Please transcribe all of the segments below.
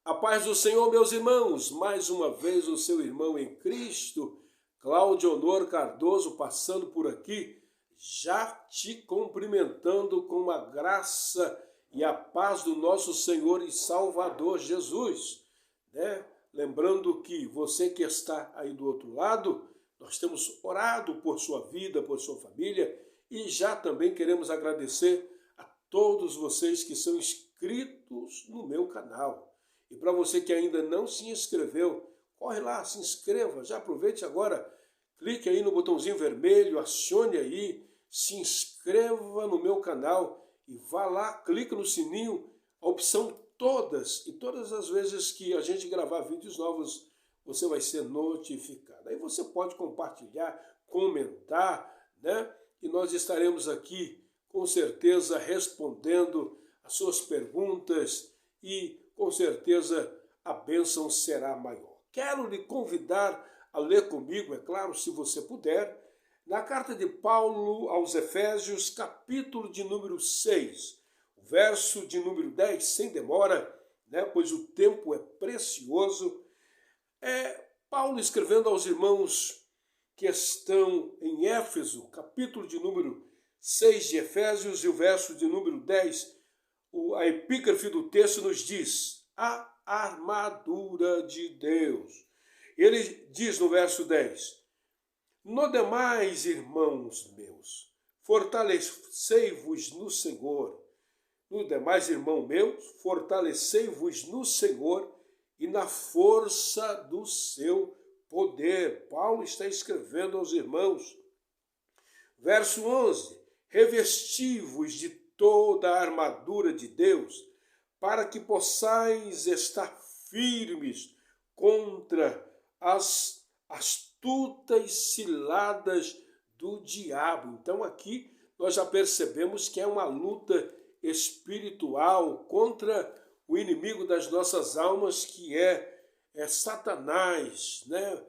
A paz do Senhor, meus irmãos, mais uma vez o seu irmão em Cristo, Cláudio Honor Cardoso, passando por aqui, já te cumprimentando com a graça e a paz do nosso Senhor e Salvador Jesus, né? Lembrando que você que está aí do outro lado, nós temos orado por sua vida, por sua família, e já também queremos agradecer a todos vocês que são inscritos no meu canal. E para você que ainda não se inscreveu, corre lá, se inscreva, já aproveite agora, clique aí no botãozinho vermelho, acione aí, se inscreva no meu canal e vá lá, clique no sininho, a opção todas, e todas as vezes que a gente gravar vídeos novos, você vai ser notificado. Aí você pode compartilhar, comentar, né? E nós estaremos aqui, com certeza, respondendo as suas perguntas e com certeza a bênção será maior. Quero lhe convidar a ler comigo, é claro, se você puder, na carta de Paulo aos Efésios, capítulo de número 6, o verso de número 10, sem demora, né, pois o tempo é precioso. Paulo escrevendo aos irmãos que estão em Éfeso, capítulo de número 6 de Efésios, e o verso de número 10, a epígrafe do texto nos diz: a armadura de Deus. Ele diz no verso 10: no demais, irmãos meus, fortalecei-vos no Senhor. No demais, irmão meu, fortalecei-vos no Senhor e na força do seu poder. Paulo está escrevendo aos irmãos. Verso 11: revesti-vos de toda a armadura de Deus, para que possais estar firmes contra as astutas ciladas do diabo. Então aqui nós já percebemos que é uma luta espiritual contra o inimigo das nossas almas, que é Satanás, né?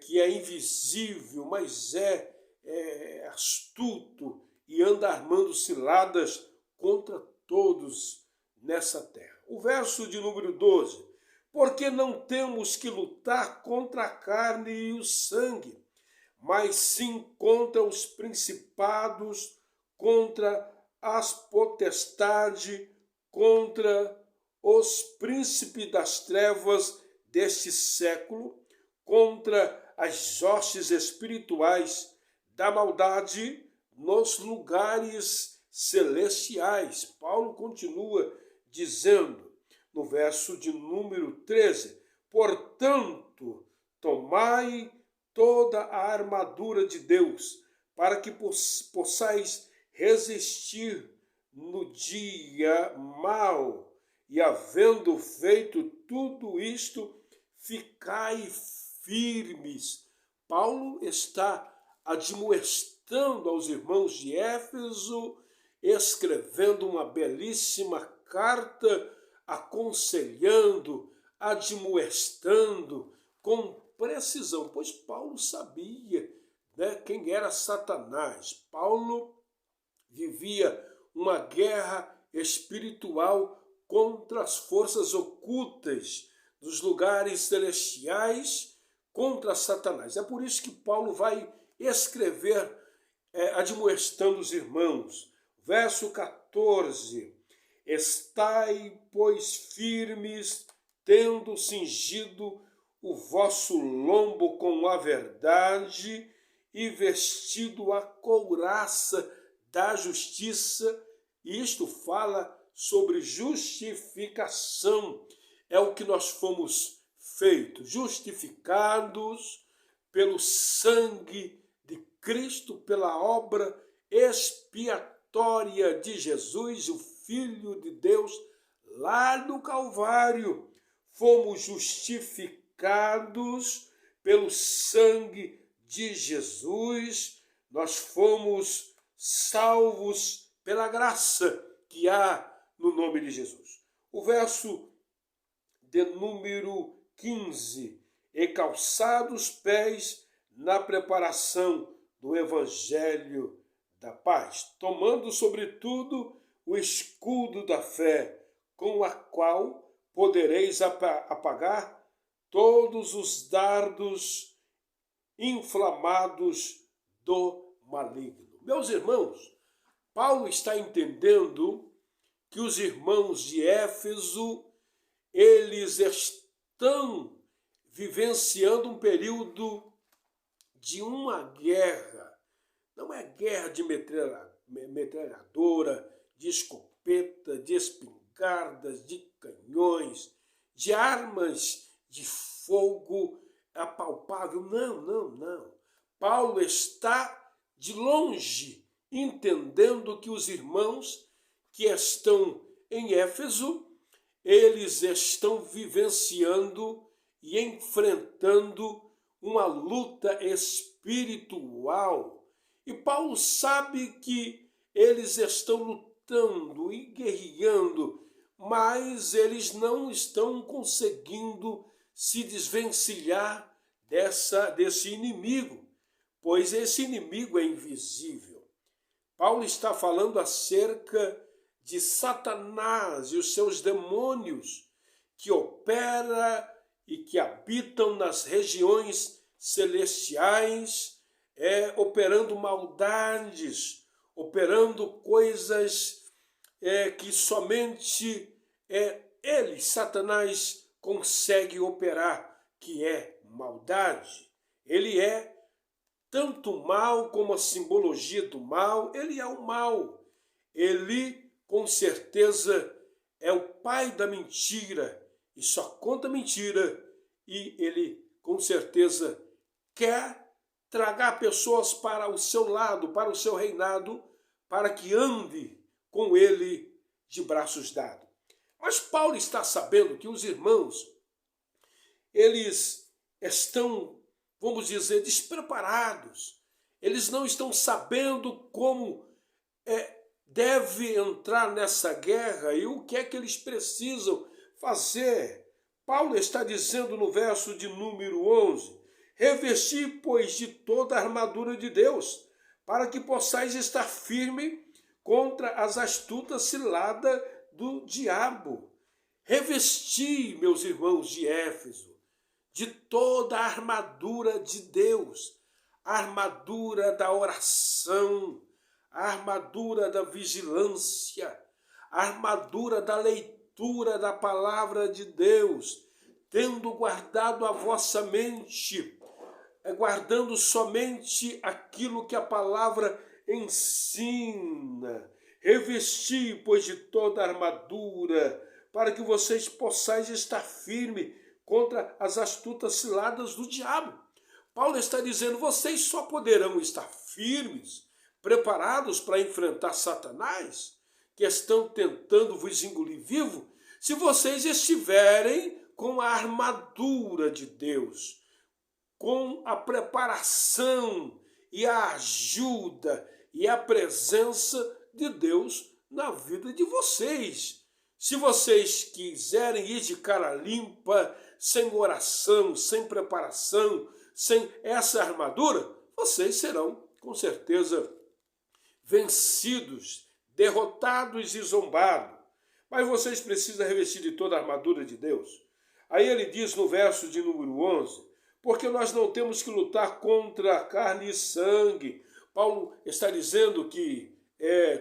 Que é invisível, mas é astuto e anda armando ciladas contra todos nessa terra. O verso de número 12: porque não temos que lutar contra a carne e o sangue, mas sim contra os principados, contra as potestades, contra os príncipes das trevas deste século, contra as hostes espirituais da maldade nos lugares celestiais. Paulo continua dizendo no verso de número 13: portanto, tomai toda a armadura de Deus, para que possais resistir no dia mau, e havendo feito tudo isto, ficai firmes. Paulo está admoestando aos irmãos de Éfeso, escrevendo uma belíssima carta, aconselhando, admoestando com precisão, pois Paulo sabia, né, quem era Satanás. Paulo vivia uma guerra espiritual contra as forças ocultas dos lugares celestiais, contra Satanás. É por isso que Paulo vai escrever admoestando os irmãos. Verso 14: estai, pois, firmes, tendo cingido o vosso lombo com a verdade e vestido a couraça da justiça. E isto fala sobre justificação. É o que nós fomos feitos, justificados pelo sangue de Cristo, pela obra expiatória de Jesus, o Filho de Deus, lá no Calvário. Fomos justificados pelo sangue de Jesus, nós fomos salvos pela graça que há no nome de Jesus. O verso de número 15: e calçados os pés na preparação do evangelho da paz, tomando sobretudo o escudo da fé, com a qual podereis apagar todos os dardos inflamados do maligno. Meus irmãos, Paulo está entendendo que os irmãos de Éfeso, eles estão vivenciando um período de uma guerra. Não é guerra de metralhadora, de escopeta, de espingardas, de canhões, de armas de fogo apalpável. Não. Paulo está de longe entendendo que os irmãos que estão em Éfeso, eles estão vivenciando e enfrentando uma luta espiritual. E Paulo sabe que eles estão lutando e guerreando, mas eles não estão conseguindo se desvencilhar desse inimigo, pois esse inimigo é invisível. Paulo está falando acerca de Satanás e os seus demônios que opera e que habitam nas regiões celestiais, operando maldades, operando coisas que somente ele, Satanás, consegue operar, que é maldade. Ele é tanto o mal como a simbologia do mal, ele é o mal. Ele, com certeza, é o pai da mentira e só conta mentira, e ele, com certeza, quer tragar pessoas para o seu lado, para o seu reinado, para que ande com ele de braços dados. Mas Paulo está sabendo que os irmãos, eles estão, vamos dizer, despreparados. Eles não estão sabendo como deve entrar nessa guerra e o que é que eles precisam fazer. Paulo está dizendo no verso de número 11, revesti, pois, de toda a armadura de Deus, para que possais estar firme contra as astutas ciladas do diabo. Revesti, meus irmãos de Éfeso, de toda a armadura de Deus, a armadura da oração, a armadura da vigilância, a armadura da leitura da palavra de Deus, tendo guardado a vossa mente, guardando somente aquilo que a palavra ensina. Revesti, pois, de toda a armadura, para que vocês possais estar firme contra as astutas ciladas do diabo. Paulo está dizendo, vocês só poderão estar firmes, preparados para enfrentar Satanás, que estão tentando vos engolir vivo, se vocês estiverem com a armadura de Deus, com a preparação e a ajuda e a presença de Deus na vida de vocês. Se vocês quiserem ir de cara limpa, sem oração, sem preparação, sem essa armadura, vocês serão, com certeza, vencidos, derrotados e zombados. Mas vocês precisam revestir de toda a armadura de Deus. Aí ele diz no verso de número 11, porque nós não temos que lutar contra carne e sangue. Paulo está dizendo que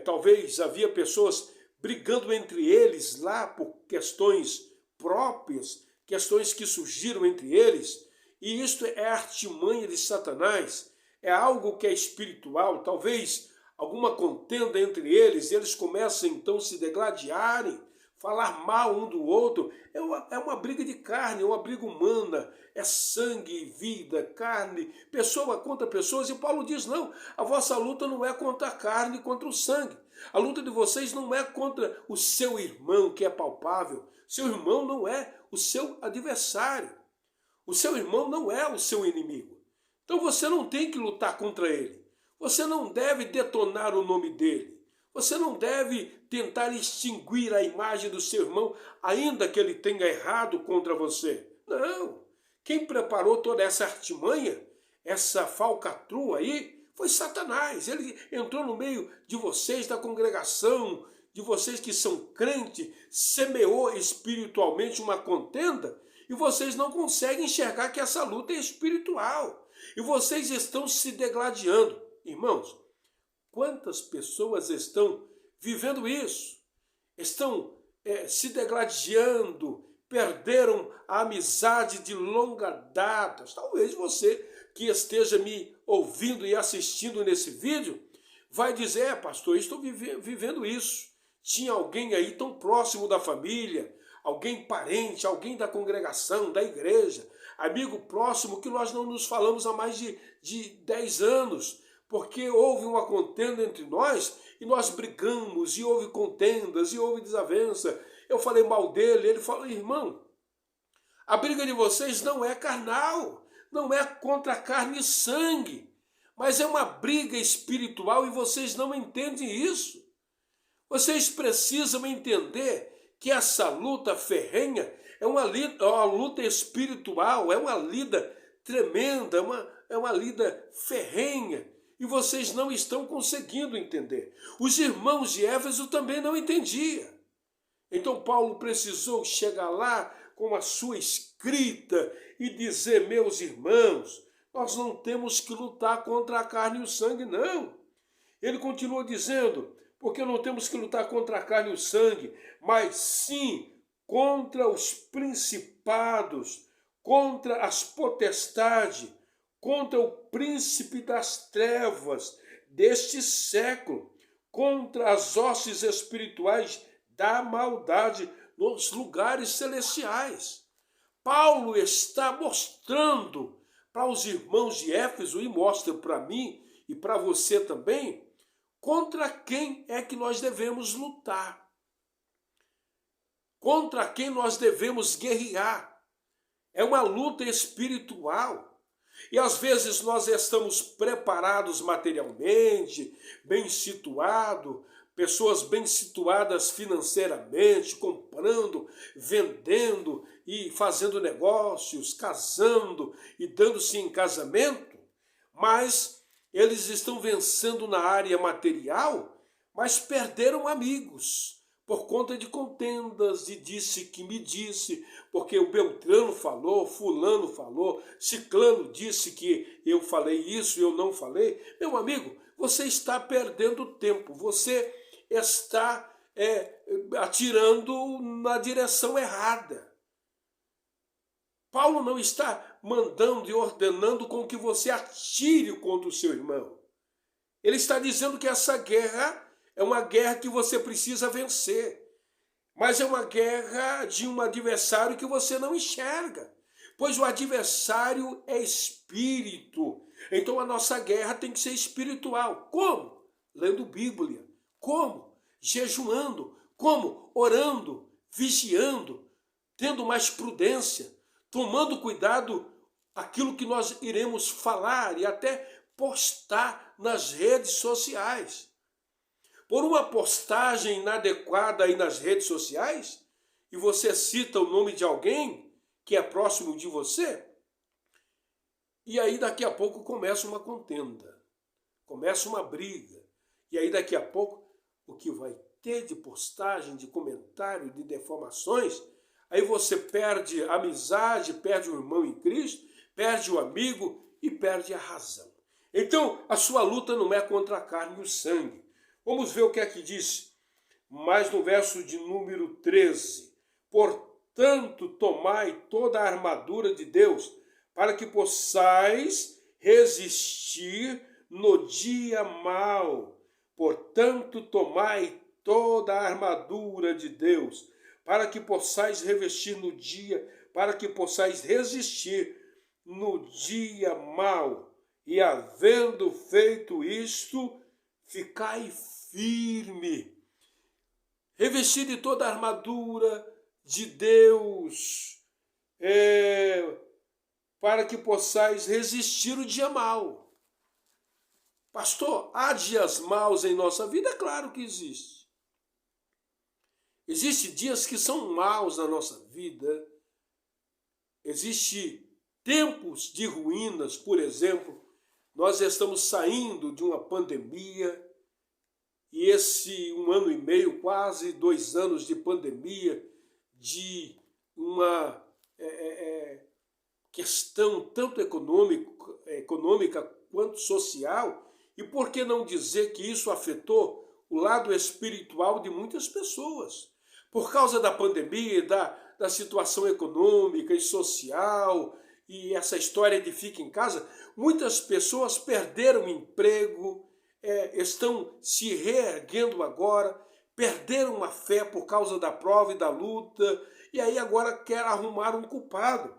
talvez havia pessoas brigando entre eles lá por questões próprias, questões que surgiram entre eles, e isto é a artimanha de Satanás, é algo que é espiritual, talvez alguma contenda entre eles, e eles começam então a se degladiarem, falar mal um do outro, é uma briga de carne, é uma briga humana, é sangue, vida, carne, pessoa contra pessoas, e Paulo diz, não, a vossa luta não é contra a carne, contra o sangue, a luta de vocês não é contra o seu irmão que é palpável, seu irmão não é o seu adversário, o seu irmão não é o seu inimigo, então você não tem que lutar contra ele, você não deve detonar o nome dele, você não deve tentar extinguir a imagem do seu irmão, ainda que ele tenha errado contra você. Não. Quem preparou toda essa artimanha, essa falcatrua aí, foi Satanás. Ele entrou no meio de vocês, da congregação, de vocês que são crentes semeou espiritualmente uma contenda e vocês não conseguem enxergar que essa luta é espiritual. E vocês estão se degladiando. Irmãos, quantas pessoas estão vivendo isso? Estão se degladiando, perderam a amizade de longa data. Talvez você que esteja me ouvindo e assistindo nesse vídeo vai dizer, pastor, eu estou vivendo isso. Tinha alguém aí tão próximo da família, alguém parente, alguém da congregação, da igreja, amigo próximo, que nós não nos falamos há mais de 10 anos, porque houve uma contenda entre nós e nós brigamos, e houve contendas, e houve desavença. Eu falei mal dele, ele falou, irmão, a briga de vocês não é carnal, não é contra carne e sangue, mas é uma briga espiritual e vocês não entendem isso. Vocês precisam entender que essa luta ferrenha é uma luta espiritual, é uma lida tremenda, é uma lida ferrenha. E vocês não estão conseguindo entender. Os irmãos de Éfeso também não entendiam. Então Paulo precisou chegar lá com a sua escrita e dizer, meus irmãos, nós não temos que lutar contra a carne e o sangue, não. Ele continua dizendo, porque não temos que lutar contra a carne e o sangue, mas sim contra os principados, contra as potestades, contra o príncipe das trevas deste século, contra as hostes espirituais da maldade nos lugares celestiais. Paulo está mostrando para os irmãos de Éfeso, e mostra para mim e para você também, contra quem é que nós devemos lutar, contra quem nós devemos guerrear. É uma luta espiritual. E às vezes nós estamos preparados materialmente, bem situados, pessoas bem situadas financeiramente, comprando, vendendo e fazendo negócios, casando e dando-se em casamento, mas eles estão vencendo na área material, mas perderam amigos por conta de contendas, de disse que me disse, porque o Beltrano falou, fulano falou, ciclano disse que eu falei isso e eu não falei. Meu amigo, você está perdendo tempo, você está atirando na direção errada. Paulo não está mandando e ordenando com que você atire contra o seu irmão. Ele está dizendo que essa guerra é uma guerra que você precisa vencer. Mas é uma guerra de um adversário que você não enxerga. Pois o adversário é espírito. Então a nossa guerra tem que ser espiritual. Como? Lendo Bíblia. Como? Jejuando. Como? Orando, vigiando, tendo mais prudência, tomando cuidado aquilo que nós iremos falar e até postar nas redes sociais. Por uma postagem inadequada aí nas redes sociais, e você cita o nome de alguém que é próximo de você, e aí daqui a pouco começa uma contenda, começa uma briga, e aí daqui a pouco o que vai ter de postagem, de comentário, de deformações, aí você perde a amizade, perde o irmão em Cristo, perde o amigo e perde a razão. Então a sua luta não é contra a carne e o sangue. Vamos ver o que é que diz, mais no verso de número 13. Portanto, tomai toda a armadura de Deus, para que possais resistir no dia mau. Portanto, tomai toda a armadura de Deus, para que possais revestir no dia, para que possais resistir no dia mau. E havendo feito isto, ficai firme, revestir de toda a armadura de Deus, para que possais resistir o dia mau. Pastor, há dias maus em nossa vida? É claro que existe. Existem dias que são maus na nossa vida. Existem tempos de ruínas, por exemplo. Nós estamos saindo de uma pandemia e esse 1 ano e meio, quase 2 anos de pandemia, de uma questão tanto econômica quanto social, e por que não dizer que isso afetou o lado espiritual de muitas pessoas? Por causa da pandemia, da situação econômica e social, e essa história de fica em casa, muitas pessoas perderam emprego, estão se reerguendo agora, perderam a fé por causa da prova e da luta, e aí agora quer arrumar um culpado.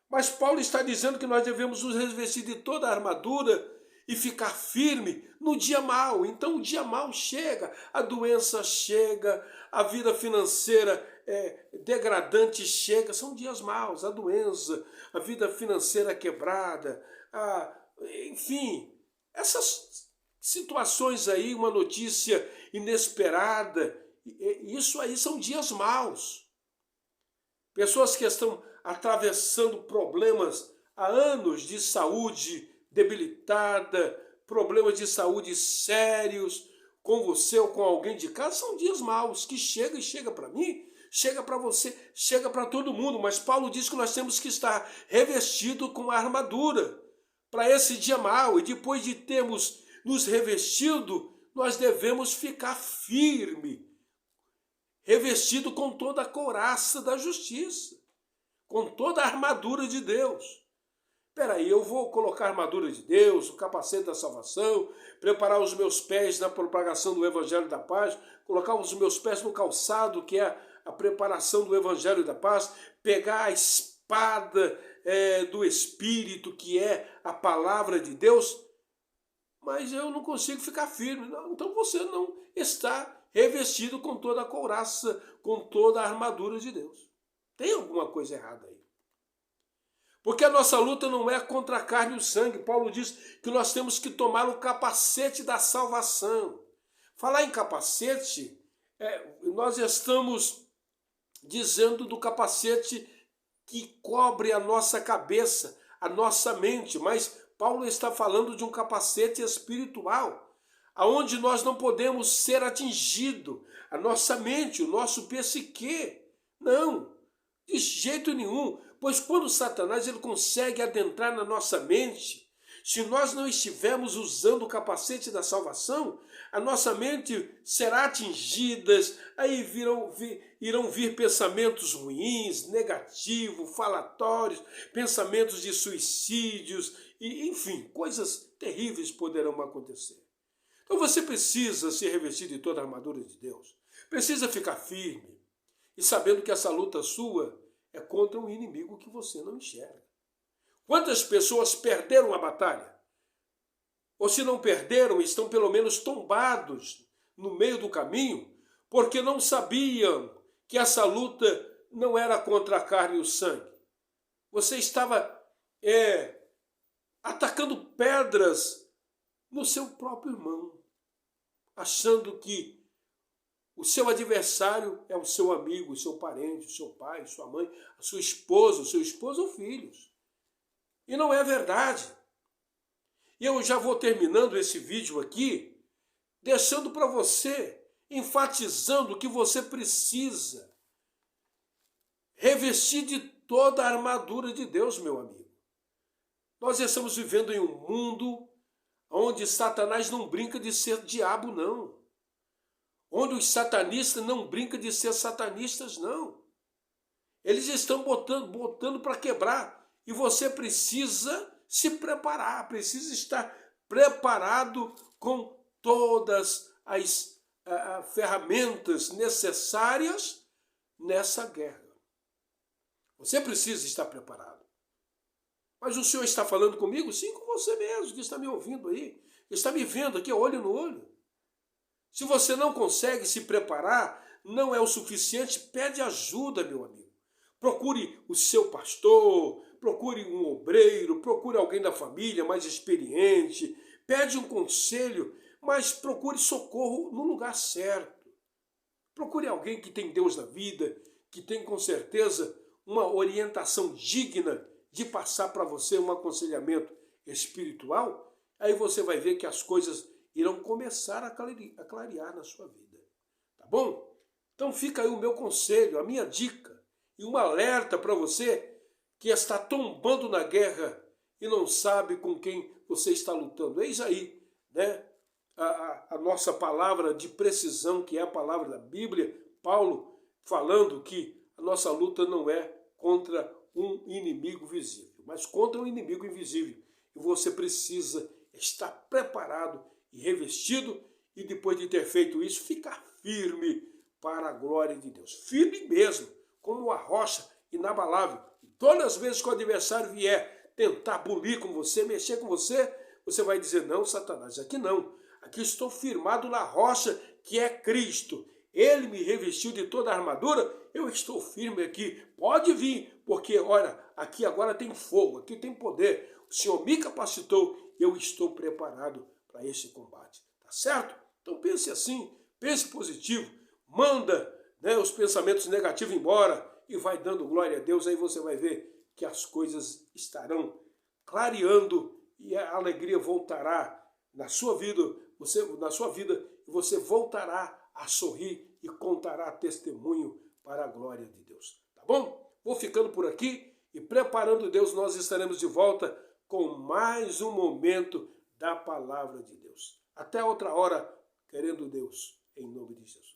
Mas Paulo está dizendo que nós devemos nos revestir de toda a armadura e ficar firme no dia mau. Então o dia mau chega, a doença chega, a vida financeira degradante chega, são dias maus, a doença, a vida financeira quebrada, enfim, essas situações aí, uma notícia inesperada, isso aí são dias maus. Pessoas que estão atravessando problemas há anos de saúde debilitada, problemas de saúde sérios, com você ou com alguém de casa, são dias maus, que chega e chega para mim, chega para você, chega para todo mundo, mas Paulo diz que nós temos que estar revestido com a armadura para esse dia mau, e depois de termos nos revestido, nós devemos ficar firme, revestido com toda a couraça da justiça, com toda a armadura de Deus. Peraí, eu vou colocar a armadura de Deus, o capacete da salvação, preparar os meus pés na propagação do Evangelho da Paz, colocar os meus pés no calçado, que é a preparação do Evangelho da Paz, pegar a espada do Espírito, que é a palavra de Deus, mas eu não consigo ficar firme. Não, então você não está revestido com toda a couraça, com toda a armadura de Deus. Tem alguma coisa errada aí. Porque a nossa luta não é contra a carne e o sangue. Paulo diz que nós temos que tomar o capacete da salvação. Falar em capacete, nós estamos dizendo do capacete que cobre a nossa cabeça, a nossa mente, mas Paulo está falando de um capacete espiritual, aonde nós não podemos ser atingidos, a nossa mente, o nosso psique. Não, de jeito nenhum. Pois quando Satanás ele consegue adentrar na nossa mente, se nós não estivermos usando o capacete da salvação, a nossa mente será atingida, aí irão vir pensamentos ruins, negativos, falatórios, pensamentos de suicídios, e enfim, coisas terríveis poderão acontecer. Então você precisa se revestir de toda a armadura de Deus, precisa ficar firme, e sabendo que essa luta sua é contra um inimigo que você não enxerga. Quantas pessoas perderam a batalha? Ou se não perderam, estão pelo menos tombados no meio do caminho, porque não sabiam que essa luta não era contra a carne e o sangue. Você estava atacando pedras no seu próprio irmão, achando que o seu adversário é o seu amigo, o seu parente, o seu pai, sua mãe, a sua esposa, o seu esposo ou filhos. E não é verdade. E eu já vou terminando esse vídeo aqui, deixando para você, enfatizando que você precisa revestir de toda a armadura de Deus, meu amigo. Nós estamos vivendo em um mundo onde Satanás não brinca de ser diabo, não. Onde os satanistas não brincam de ser satanistas, não. Eles estão botando para quebrar. E você precisa se preparar, precisa estar preparado com todas as ferramentas necessárias nessa guerra. Você precisa estar preparado. Mas o Senhor está falando comigo? Sim, com você mesmo, que está me ouvindo aí. Está me vendo aqui, olho no olho. Se você não consegue se preparar, não é o suficiente, pede ajuda, meu amigo. Procure o seu pastor, procure um obreiro, procure alguém da família mais experiente, pede um conselho, mas procure socorro no lugar certo. Procure alguém que tem Deus na vida, que tem com certeza uma orientação digna de passar para você um aconselhamento espiritual. Aí você vai ver que as coisas irão começar a clarear na sua vida. Tá bom? Então fica aí o meu conselho, a minha dica e um alerta para você que está tombando na guerra e não sabe com quem você está lutando. Eis aí, né, a nossa palavra de precisão, que é a palavra da Bíblia, Paulo falando que a nossa luta não é contra um inimigo visível, mas contra um inimigo invisível. E você precisa estar preparado e revestido, e depois de ter feito isso, ficar firme para a glória de Deus. Firme mesmo, como a rocha inabalável. E todas as vezes que o adversário vier tentar bulir com você, mexer com você, você vai dizer, não, Satanás, aqui não. Aqui estou firmado na rocha que é Cristo. Ele me revestiu de toda a armadura, eu estou firme aqui. Pode vir, porque, olha, aqui agora tem fogo, aqui tem poder. O Senhor me capacitou, eu estou preparado para esse combate. Tá certo? Então pense assim, pense positivo, manda, né, os pensamentos negativos embora e vai dando glória a Deus. Aí você vai ver que as coisas estarão clareando e a alegria voltará na sua vida, e você voltará a sorrir e contará testemunho para a glória de Deus. Tá bom? Vou ficando por aqui e preparando Deus, nós estaremos de volta com mais um momento da palavra de Deus. Até outra hora, querendo Deus, em nome de Jesus.